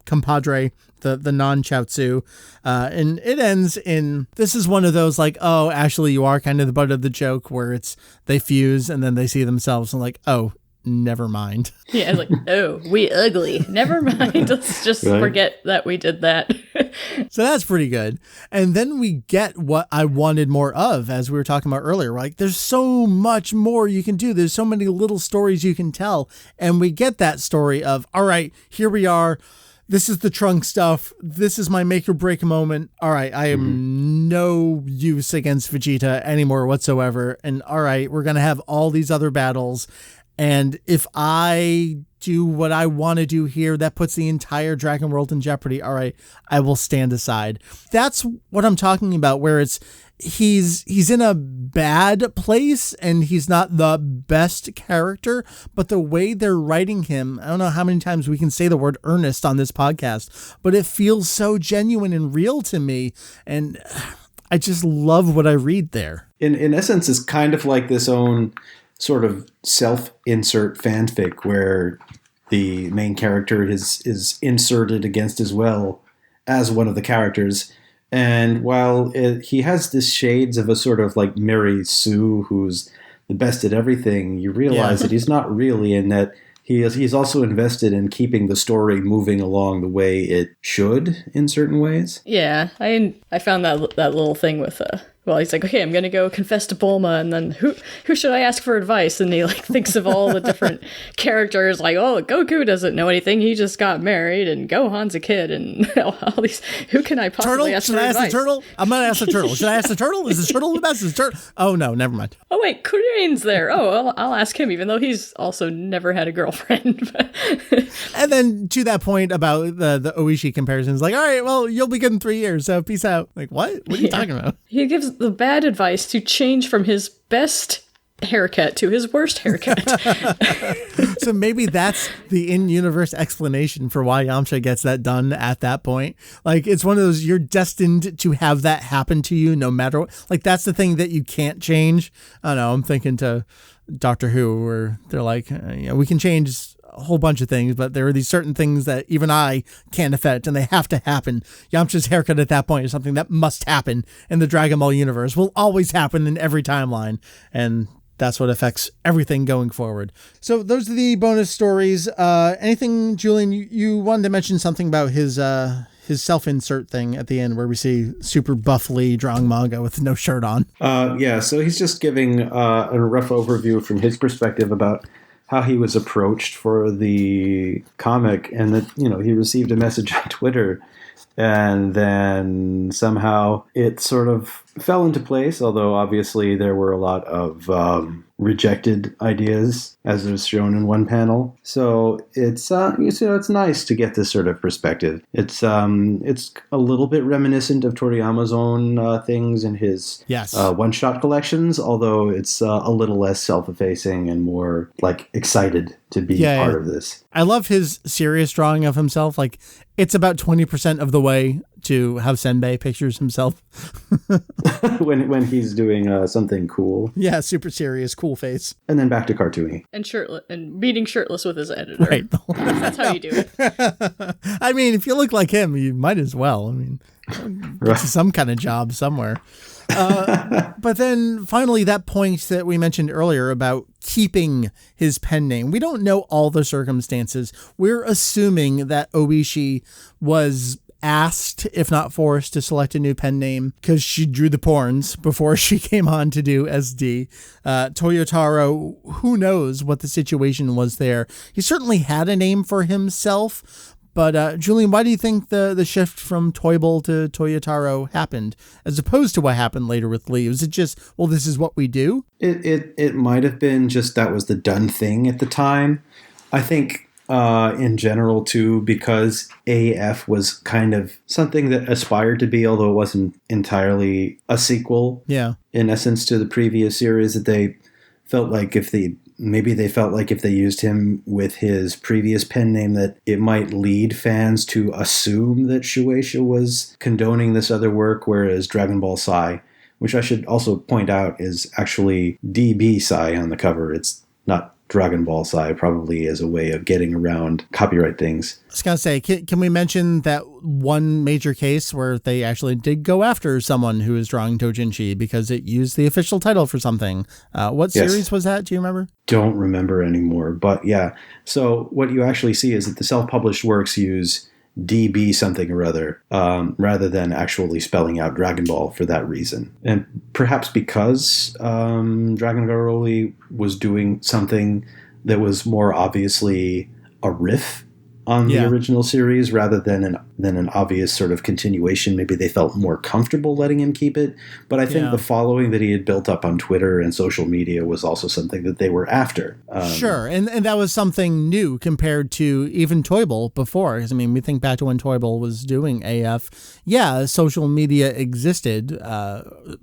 compadre, the non-Chaozu. And it ends in, this is one of those like, oh, actually you are kind of the butt of the joke, where it's they fuse and then they see themselves and like, oh, never mind. Yeah, like, oh, we ugly. Never mind. Let's just forget that we did that. So that's pretty good. And then we get what I wanted more of, as we were talking about earlier. Like, there's so much more you can do. There's so many little stories you can tell. And we get that story of, all right, here we are. This is the trunk stuff. This is my make or break moment. All right, I am no use against Vegeta anymore whatsoever. And all right, we're going to have all these other battles. And if I do what I want to do here, that puts the entire Dragon world in jeopardy. All right, I will stand aside. That's what I'm talking about, where it's he's in a bad place and he's not the best character, but the way they're writing him, I don't know how many times we can say the word earnest on this podcast, but it feels so genuine and real to me. And I just love what I read there. In essence, it's kind of like this own sort of self-insert fanfic where the main character is inserted against his will as one of the characters. And while he has this shades of a sort of like Mary Sue who's the best at everything, you realize that he's not really, in that he's also invested in keeping the story moving along the way it should in certain ways. Yeah, I found that little thing with well, he's like, okay, I'm gonna go confess to Bulma, and then who should I ask for advice? And he like thinks of all the different characters, like, oh, Goku doesn't know anything, he just got married, and Gohan's a kid, and all these. Who can I possibly ask for advice? Should I ask the turtle? I'm gonna ask the turtle. Should I ask the turtle? Is the turtle the best? Is the turtle? Oh no, never mind. Oh wait, Kuririn's there. Oh, well, I'll ask him, even though he's also never had a girlfriend. And then to that point about the Oishi comparisons, like, all right, well, you'll be good in 3 years, so peace out. Like, what? What are you talking about? He gives the bad advice to change from his best haircut to his worst haircut. So maybe that's the in-universe explanation for why Yamcha gets that done at that point. Like, it's one of those, you're destined to have that happen to you no matter what. Like, that's the thing that you can't change. I don't know, I'm thinking to Doctor Who, where they're like, we can change a whole bunch of things, but there are these certain things that even I can't affect, and they have to happen. Yamcha's haircut at that point is something that must happen in the Dragon Ball universe, will always happen in every timeline, and that's what affects everything going forward. So those are the bonus stories. Anything, Julian, you wanted to mention something about his self-insert thing at the end, where we see super buff Lee drawing manga with no shirt on. So he's just giving a rough overview from his perspective about how he was approached for the comic, and that, he received a message on Twitter, and then somehow it sort of fell into place, although obviously there were a lot of rejected ideas, as was shown in one panel. So it's it's nice to get this sort of perspective. It's a little bit reminiscent of Toriyama's own things in his one-shot collections, although it's a little less self-effacing and more like excited to be part of this. I love his serious drawing of himself. Like, it's about 20% of the way to how Senbei pictures himself. when he's doing something cool. Yeah, super serious, cool face. And then back to cartoony. And shirtless, and meeting shirtless with his editor. Right. That's how you do it. I mean, if you look like him, you might as well. I mean, get some kind of job somewhere. But then finally, that point that we mentioned earlier about keeping his pen name. We don't know all the circumstances. We're assuming that Oishi was asked, if not forced, to select a new pen name because she drew the porns before she came on to do SD. Toyotaro, who knows what the situation was there. He certainly had a name for himself. But Julian, why do you think the shift from Toible to Toyotaro happened, as opposed to what happened later with Lee? Was it just, well, this is what we do? It might have been just that was the done thing at the time. I think in general, too, because AF was kind of something that aspired to be, although it wasn't entirely a sequel, in essence, to the previous series, that they felt like if they used him with his previous pen name, that it might lead fans to assume that Shueisha was condoning this other work, whereas Dragon Ball Sai, which I should also point out is actually DB Sai on the cover. It's not Dragon Ball Sai, probably as a way of getting around copyright things. I was going to say, can we mention that one major case where they actually did go after someone who was drawing Dojinshi because it used the official title for something? What series was that? Do you remember? Don't remember anymore, but yeah. So what you actually see is that the self-published works use DB something or other, rather than actually spelling out Dragon Ball for that reason. And perhaps because Dragon Garow Lee was doing something that was more obviously a riff on the original series rather than an obvious sort of continuation. Maybe they felt more comfortable letting him keep it. But I think the following that he had built up on Twitter and social media was also something that they were after. Sure. And that was something new compared to even Toible before. Because, I mean, we think back to when Toible was doing AF. Yeah, social media existed.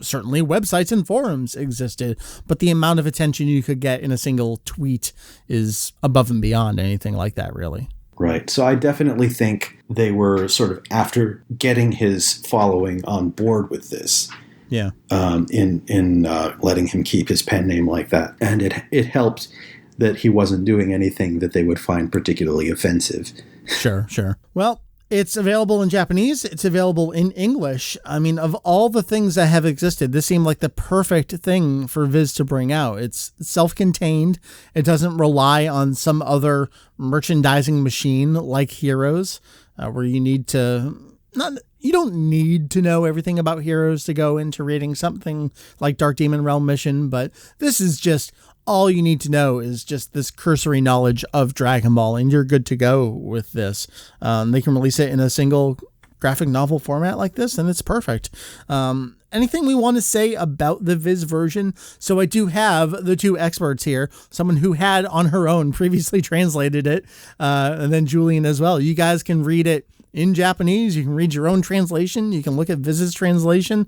Certainly websites and forums existed. But the amount of attention you could get in a single tweet is above and beyond anything like that, really. Right. So I definitely think they were sort of after getting his following on board with this. Yeah. In letting him keep his pen name like that. And it helped that he wasn't doing anything that they would find particularly offensive. Sure. Well, it's available in Japanese. It's available in English. I mean, of all the things that have existed, this seemed like the perfect thing for Viz to bring out. It's self-contained. It doesn't rely on some other merchandising machine like Heroes, where you don't need to know everything about Heroes to go into reading something like Dark Demon Realm Mission, but this is just all you need to know is just this cursory knowledge of Dragon Ball, and you're good to go with this. They can release it in a single graphic novel format like this, and it's perfect. Anything we want to say about the Viz version? So I do have the two experts here, someone who had on her own previously translated it, and then Julian as well. You guys can read it in Japanese. You can read your own translation. You can look at Viz's translation.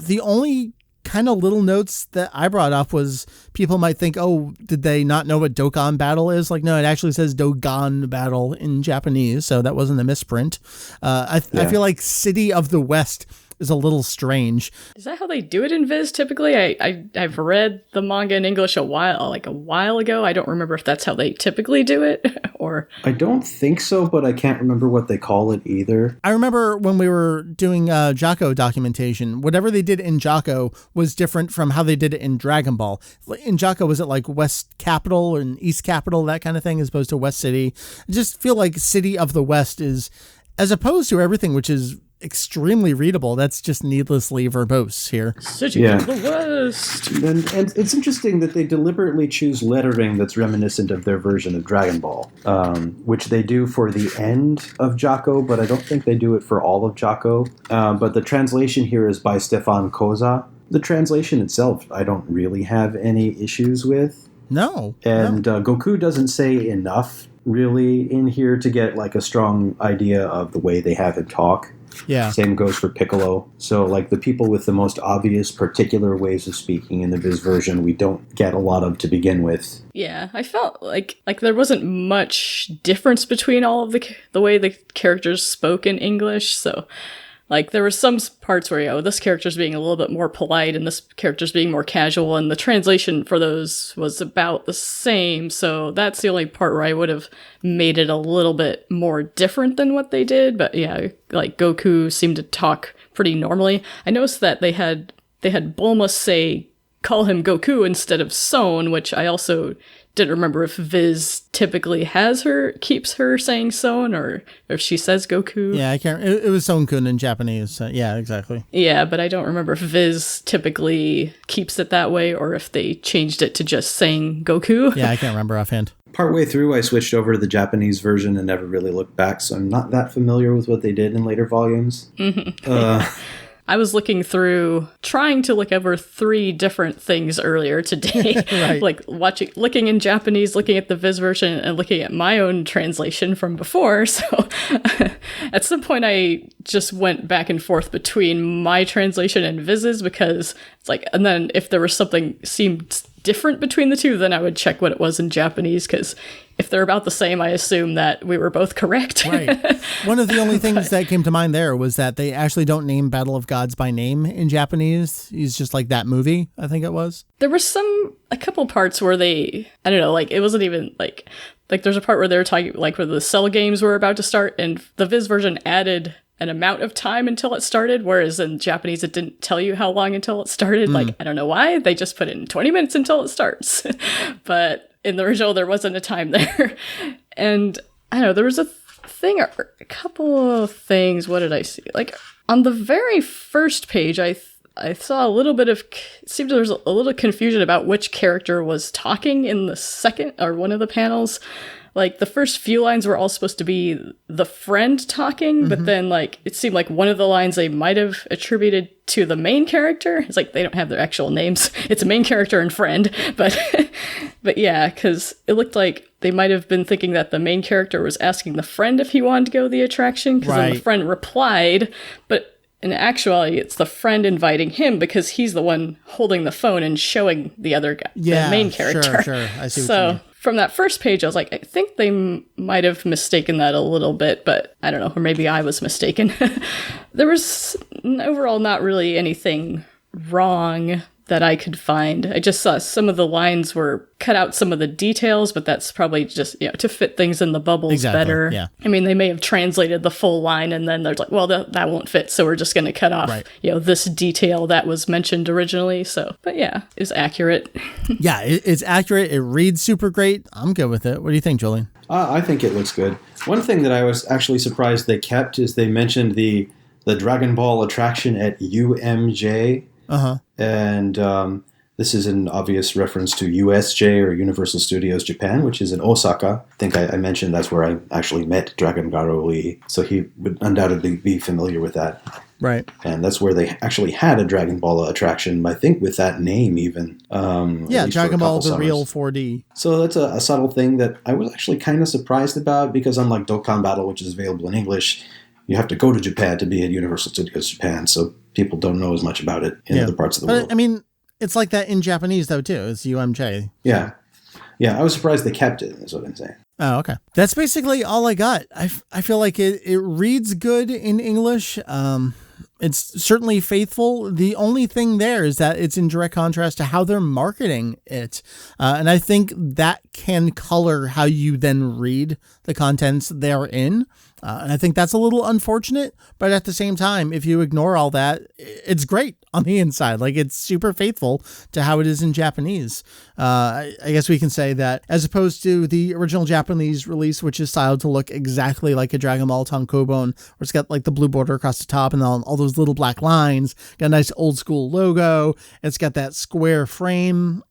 The only kind of little notes that I brought up was people might think, oh, did they not know what Dokkan Battle is? Like, no, it actually says Dogan Battle in Japanese, so that wasn't a misprint. I feel like City of the West is a little strange. Is that how they do it in Viz typically? I've read the manga in English a while ago. I don't remember if that's how they typically do it or... I don't think so, but I can't remember what they call it either. I remember when we were doing Jocko documentation, whatever they did in Jocko was different from how they did it in Dragon Ball. In Jocko, was it like West Capital and East Capital, that kind of thing, as opposed to West City? I just feel like City of the West is, as opposed to everything, which is extremely readable. That's just needlessly verbose here. City of the West. And it's interesting that they deliberately choose lettering that's reminiscent of their version of Dragon Ball, which they do for the end of Jocko, but I don't think they do it for all of Jocko. But the translation here is by Stefan Koza. The translation itself, I don't really have any issues with. No. And Goku doesn't say enough, really, in here to get like a strong idea of the way they have him talk. Yeah. Same goes for Piccolo. So, like, the people with the most obvious particular ways of speaking in the Viz version, we don't get a lot of to begin with. Yeah, I felt like there wasn't much difference between all of the way the characters spoke in English. So, like, there were some parts where, this character's being a little bit more polite and this character's being more casual, and the translation for those was about the same. So that's the only part where I would have made it a little bit more different than what they did. But yeah, like, Goku seemed to talk pretty normally. I noticed that they had Bulma call him Goku instead of Son, which I also didn't remember if Viz typically keeps her saying Son, or if she says Goku. Yeah, I can't. It was Son-kun in Japanese. Yeah, exactly. Yeah, but I don't remember if Viz typically keeps it that way, or if they changed it to just saying Goku. Yeah, I can't remember offhand. Partway through, I switched over to the Japanese version and never really looked back, so I'm not that familiar with what they did in later volumes. I was looking through, trying to look over 3 different things earlier today. Right. Like looking in Japanese, looking at the Viz version, and looking at my own translation from before. So at some point I just went back and forth between my translation and Viz's, because it's like, and then if there was something seemed different between the two, then I would check what it was in Japanese, because if they're about the same, I assume that we were both correct. Right. One of the only things that came to mind there was that they actually don't name Battle of Gods by name in Japanese. He's just like that movie, I think it was. There was a couple parts where I don't know, like, it wasn't even like there's a part where they were talking, like, where the Cell games were about to start, and the Viz version added an amount of time until it started, whereas in Japanese it didn't tell you how long until it started. Like, I don't know why, they just put in 20 minutes until it starts. But in the original there wasn't a time there. And I don't know, there was a couple of things. What did I see? Like, on the very first page, I saw a little bit of, it seemed there was a little confusion about which character was talking in the second or one of the panels. Like, the first few lines were all supposed to be the friend talking, but then, like, it seemed like one of the lines they might have attributed to the main character. It's like they don't have their actual names. It's a main character and friend, but yeah, because it looked like they might have been thinking that the main character was asking the friend if he wanted to go to the attraction, because then the friend replied, but in actuality, it's the friend inviting him, because he's the one holding the phone and showing the other guy, the main character. Sure. I see what you mean. From that first page, I was like, I think they might have mistaken that a little bit, but I don't know, or maybe I was mistaken. There was overall not really anything wrong that I could find. I just saw some of the lines were cut out some of the details, but that's probably just, to fit things in the bubbles better. Yeah. I mean, they may have translated the full line and then they're like, well, that won't fit, so we're just going to cut off, this detail that was mentioned originally. So, but yeah, it's accurate. Yeah, it's accurate. It reads super great. I'm good with it. What do you think, Julian? I think it looks good. One thing that I was actually surprised they kept is they mentioned the Dragon Ball attraction at UMJ. And this is an obvious reference to USJ, or Universal Studios Japan, which is in Osaka. I think I mentioned that's where I actually met Dragon Garow Lee, so he would undoubtedly be familiar with that. Right. And that's where they actually had a Dragon Ball attraction, I think with that name even. Dragon Ball the real 4D. So that's a subtle thing that I was actually kind of surprised about, because unlike Dokkan Battle, which is available in English, you have to go to Japan to be at Universal Studios Japan, so people don't know as much about it in other parts of the world. I mean, it's like that in Japanese, though, too. It's UMJ. Yeah. I was surprised they kept it, is what I'm saying. Oh, okay. That's basically all I got. I feel like it reads good in English. It's certainly faithful. The only thing there is that it's in direct contrast to how they're marketing it. And I think that can color how you then read the contents therein. And I think that's a little unfortunate, but at the same time, if you ignore all that, it's great on the inside. Like, it's super faithful to how it is in Japanese. I guess we can say that as opposed to the original Japanese release, which is styled to look exactly like a Dragon Ball tankobon, where it's got like the blue border across the top and all those little black lines, got a nice old school logo. It's got that square frame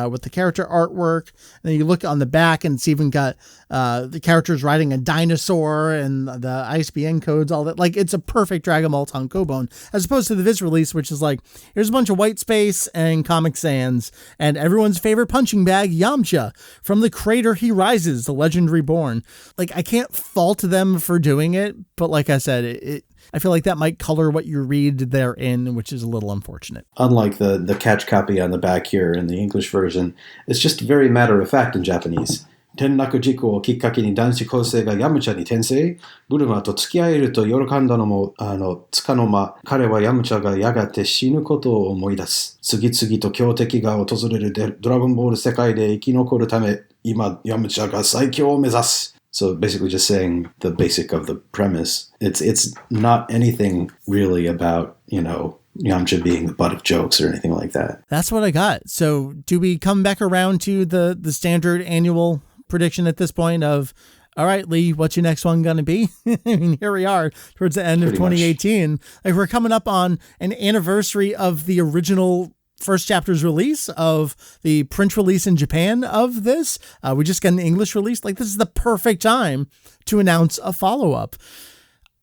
with the character artwork. And then you look on the back and it's even got the characters riding a dinosaur and the ISBN codes, all that. Like, it's a perfect Dragon Ball tankobon, as opposed to the Viz release, which is like, here's a bunch of white space and Comic Sans and everyone's favorite punching bag, Yamcha. From the crater he rises, the legend reborn. Like, I can't fault them for doing it, but like I said, I feel like that might color what you read therein, which is a little unfortunate. Unlike the catch copy on the back here in the English version, it's just very matter-of-fact in Japanese. 転落事故をきっかけに男子高生がヤムチャに転生。ブルマと付き合えると喜んだのもつかの間、彼はヤムチャがやがて死ぬことを思い出す。次々と強敵が訪れるドラゴンボール世界で生き残るため、今ヤムチャが最強を目指す。So basically just saying the basic of the premise. It's not anything really about, Yamcha being the butt of jokes or anything like that. That's what I got. So do we come back around to the standard annual prediction at this point of, all right, Lee, what's your next one going to be? I mean, here we are towards the end of 2018. Like, we're coming up on an anniversary of the original first chapter's release, of the print release in Japan of this. We just got an English release. Like, this is the perfect time to announce a follow-up.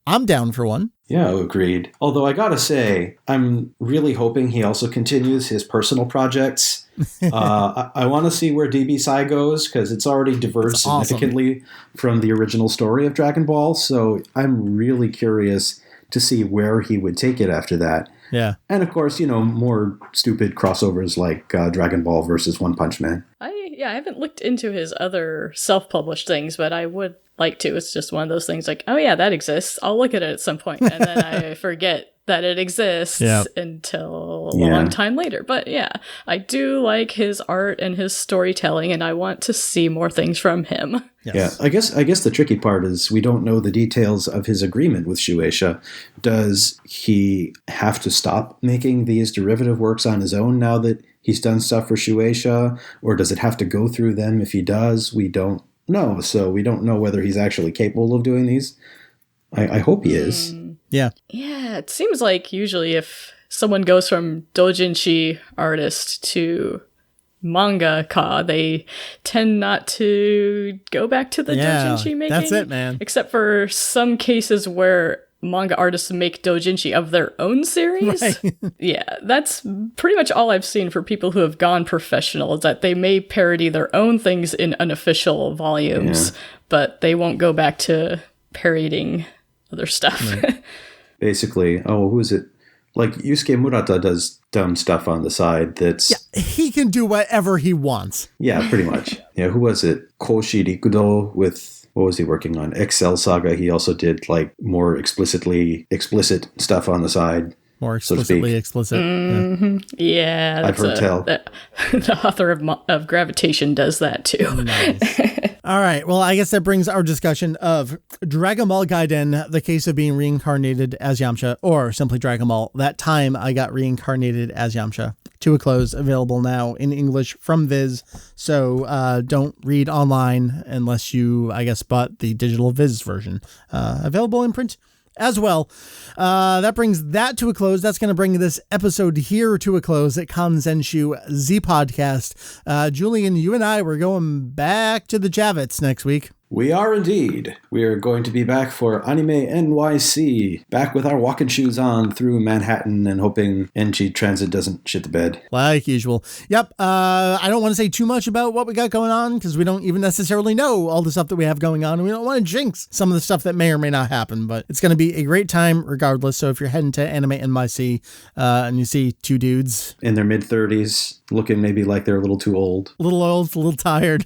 I'm down for one. Yeah, agreed. Although I gotta say, I'm really hoping he also continues his personal projects. I want to see where DB Sai goes, because it's already diverged significantly from the original story of Dragon Ball. So I'm really curious to see where he would take it after that. Yeah. And of course, more stupid crossovers like Dragon Ball versus One Punch Man. I haven't looked into his other self-published things, but I would like to. It's just one of those things like, oh yeah, that exists. I'll look at it at some point, and then I forget that it exists until a long time later. But yeah, I do like his art and his storytelling, and I want to see more things from him. Yes. Yeah, I guess the tricky part is we don't know the details of his agreement with Shueisha. Does he have to stop making these derivative works on his own now that he's done stuff for Shueisha, or does it have to go through them? If he does, we don't know. So we don't know whether he's actually capable of doing these. I hope he is. Yeah. Yeah, it seems like usually if someone goes from doujinshi artist to mangaka, they tend not to go back to the doujinshi making. That's it, man. Except for some cases where manga artists make doujinshi of their own series. Right. Yeah, that's pretty much all I've seen for people who have gone professional, is that they may parody their own things in unofficial volumes, but they won't go back to parodying other stuff. Right. Basically, who is it? Like, Yusuke Murata does dumb stuff on the side that's... Yeah, he can do whatever he wants. Yeah, pretty much. Yeah, who was it? Koshi Rikudo with... What was he working on? Excel Saga. He also did, like, more explicit stuff on the side. More explicitly explicit. Mm-hmm. Yeah, I've heard tell. The author of Gravitation does that too. Nice. All right. Well, I guess that brings our discussion of Dragon Ball Gaiden, the case of being reincarnated as Yamcha, or simply Dragon Ball, that time I got reincarnated as Yamcha, to a close, available now in English from Viz. So don't read online unless you, I guess, bought the digital Viz version. Available in print as well. That brings that to a close. That's going to bring this episode here to a close at Kanzenshuu Z Podcast. Julian, you and I, we're going back to the Javits next week. We are indeed. We are going to be back for Anime NYC, back with our walking shoes on through Manhattan and hoping NG Transit doesn't shit the bed. Like usual. Yep. I don't want to say too much about what we got going on because we don't even necessarily know all the stuff that we have going on. And we don't want to jinx some of the stuff that may or may not happen, but it's going to be a great time regardless. So if you're heading to Anime NYC and you see two dudes in their mid-30s, looking maybe like they're a little too old. A little tired.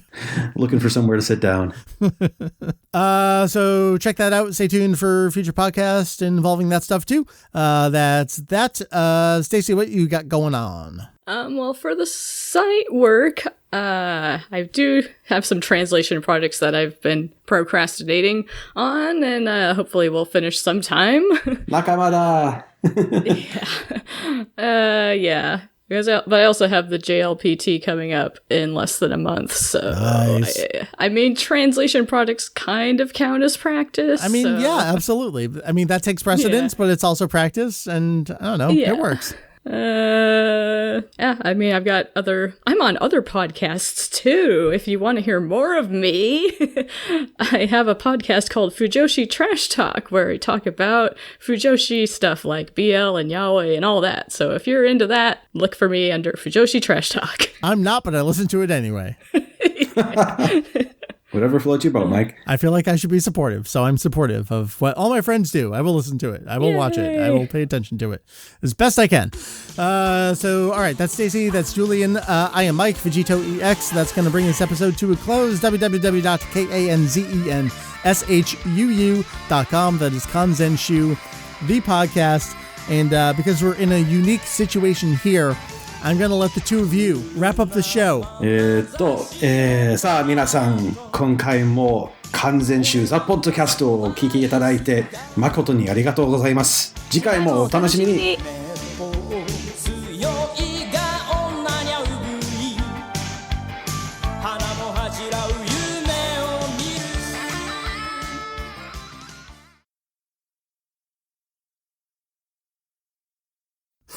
Looking for somewhere to sit down. So check that out. Stay tuned for future podcasts involving that stuff too. That's that. Stacey, what you got going on? Well, for the site work, I do have some translation projects that I've been procrastinating on, and hopefully we'll finish sometime. Nakamada! Yeah. But I also have the JLPT coming up in less than a month, so Nice. I mean, translation projects kind of count as practice. I mean, so. yeah, absolutely. I mean, that takes precedence, but it's also practice, and I don't know, it works. Yeah, I mean, I'm on other podcasts too. If you want to hear more of me, I have a podcast called Fujoshi Trash Talk, where I talk about Fujoshi stuff like BL and yaoi and all that. So if you're into that, look for me under Fujoshi Trash Talk. I'm not, but I listen to it anyway. Whatever floats your boat, Mike. I feel like I should be supportive, so I'm supportive of what all my friends do. I will listen to it. I will watch it. I will pay attention to it as best I can. So, all right, that's Stacey. That's Julian. I am Mike, VegettoEX. That's going to bring this episode to a close. www.kanzenshuu.com. That is Kanzenshuu, the podcast. And because we're in a unique situation here, I'm going to let the two of you wrap up the show. さあ皆さん、今回も完全集ザ・ポッドキャストをお聞きいただいて誠にありがとうございます。次回もお楽しみに。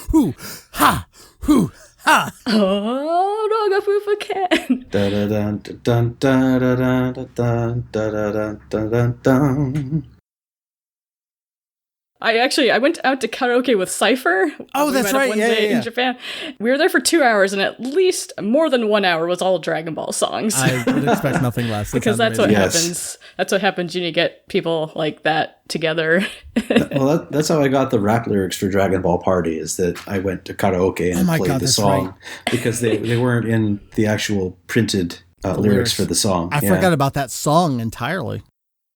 Hoo, ha, hoo, ha. Oh, Rogafufa Ken. Dun dun dun dun dun dun dun dun dun dun. I went out to karaoke with Cypher. Oh, that's right. One day in Japan. We were there for 2 hours, and at least more than 1 hour was all Dragon Ball songs. I would expect nothing less. Because that's what happens. That's what happens when you get people like that together. Well, that's how I got the rap lyrics for Dragon Ball Party, is that I went to karaoke and played the song because they weren't in the actual printed lyrics for the song. I forgot about that song entirely.